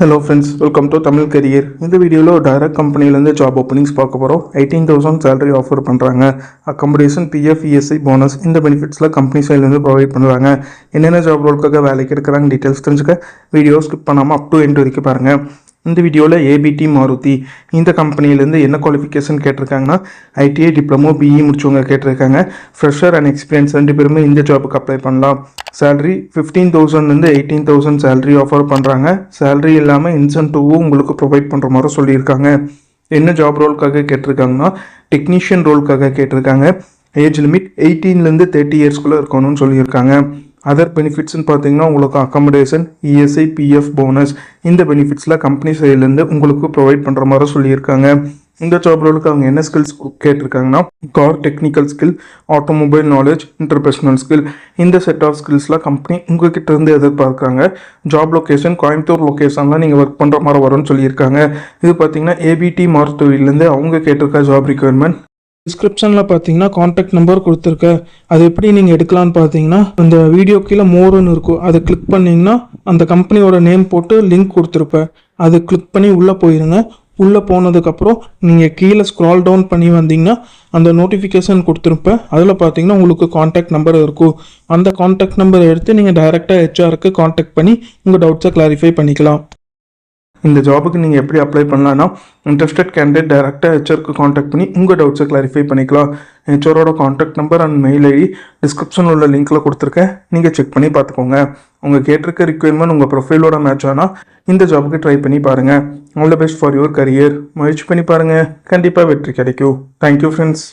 Hello friends, welcome to Tamil Career. இந்த வீடியோவில் direct கம்பெனிலேருந்து ஜாப் ஓப்பனிங்ஸ் பார்க்க போகிறோம். 18,000 சேலரி ஆஃபர் பண்ணுறாங்க. அக்கமடேஷன், பிஎஃப், இஎஸ்ஐ, போனஸ் இந்த பெனிஃபிட்ஸில் கம்பெனி சைட்லேருந்து ப்ரொவைட் பண்ணுறாங்க. என்னென்ன ஜாப் ரோலுக்காக வேலைக்கு எடுக்கிறாங்க டீட்டெயில்ஸ் தெரிஞ்சுக்க வீடியோ ஸ்கிப் பண்ணாமல் அப் டு எண்ட் வரைக்கும் பாருங்கள். இந்த வீடியோவில் ஏபிடி மாருதி இந்த கம்பெனிலேருந்து என்ன குவாலிஃபிகேஷன் கேட்டிருக்காங்கன்னா ஐடிஐ டிப்ளமோ பிஇ முடிச்சவங்க கேட்டிருக்காங்க. ஃப்ரெஷர் அண்ட் எக்ஸ்பீரியன்ஸ் 2 பேருமே இந்த ஜாபுக்கு அப்ளை பண்ணலாம். சேலரி 15,000 18,000 சேலரி ஆஃபர் பண்ணுறாங்க. சேலரி இல்லாமல் இன்சென்டிவும் உங்களுக்கு ப்ரொவைட் பண்ணுற மாதிரி சொல்லியிருக்காங்க. என்ன ஜாப் ரோலுக்காக கேட்டிருக்காங்கன்னா டெக்னீஷியன் ரோலுக்காக கேட்டிருக்காங்க. ஏஜ் லிமிட் 18 30 இயர்ஸ்குள்ளே இருக்கணும்னு சொல்லியிருக்காங்க. அதர் பெனிஃபிட்ஸ்னு பார்த்தீங்கன்னா உங்களுக்கு அக்காமடேஷன், இஎஸ்ஐ, பிஎஃப், போனஸ் இந்த பெனிஃபிட்ஸில் கம்பெனி சைட்லேருந்து உங்களுக்கு ப்ரொவைட் பண்ணுற மாதிரி சொல்லியிருக்காங்க. இந்த ஜாப் ரோலுக்கு அவங்க என்ன ஸ்கில்ஸ் கேட்டிருக்காங்கன்னா car technical skill, automobile knowledge, interpersonal skill இந்த செட் ஆஃப் ஸ்கில்ஸ்லாம் கம்பெனி உங்ககிட்ட இருந்து எதிர்பார்க்குறாங்க. ஜாப் லொக்கேஷன் கோயம்புத்தூர் லொக்கேஷன்லாம் நீங்கள் ஒர்க் பண்ணுற மாதிரி வரும்னு சொல்லியிருக்காங்க. இது பார்த்தீங்கன்னா ஏபிடி மாருதியிலேருந்து அவங்க கேட்டிருக்க ஜாப் ரிக்வயர்மெண்ட். டிஸ்கிரிப்ஷனில் பார்த்தீங்கன்னா காண்டாக்ட் நம்பர் கொடுத்துருக்கேன். அது எப்படி நீங்கள் எடுக்கலான்னு பார்த்தீங்கன்னா அந்த வீடியோ கீழே மோருன்னு இருக்கும், அதை கிளிக் பண்ணிங்கன்னா அந்த கம்பெனியோட நேம் போட்டு லிங்க் கொடுத்துருப்பேன். அதை கிளிக் பண்ணி உள்ளே போயிருங்க. உள்ளே போனதுக்கப்புறம் நீங்கள் கீழே ஸ்க்ரால் டவுன் பண்ணி வந்தீங்கன்னா அந்த நோட்டிஃபிகேஷன் கொடுத்துருப்பேன். அதில் பார்த்தீங்கன்னா உங்களுக்கு காண்டாக்ட் நம்பர் இருக்கும். அந்த காண்டாக்ட் நம்பரை எடுத்து நீங்கள் டைரெக்டாக ஹெச்ஆருக்கு காண்டாக்ட் பண்ணி உங்கள் டவுட்ஸை கிளாரிஃபை பண்ணிக்கலாம். இந்த ஜாபுக்கு நீங்கள் எப்படி அப்ளை பண்ணலான்னா இன்ட்ரெஸ்டட் கேண்டிடேட் டைரெக்டாக ஹெச்ஆருக்கு காண்டாக்ட் பண்ணி உங்கள் டவுட்ஸை கிளாரிஃபை பண்ணிக்கலாம். ஹெச்ஆரோட contact number and mail ID டிஸ்கிரிப்ஷனில் உள்ள லிங்க்கில் கொடுத்துருக்கேன், நீங்கள் செக் பண்ணி பார்த்துக்கோங்க. உங்கள் கேட்டிருக்க ரிக்வயர்மெண்ட் உங்கள் ப்ரொஃபைலோட மேட்ச் ஆனால் இந்த ஜாபுக்கு ட்ரை பண்ணி பாருங்கள். All the best for your career. முயற்சி பண்ணி பாருங்கள், கண்டிப்பாக வெற்றி கிடைக்கும். Thank you friends.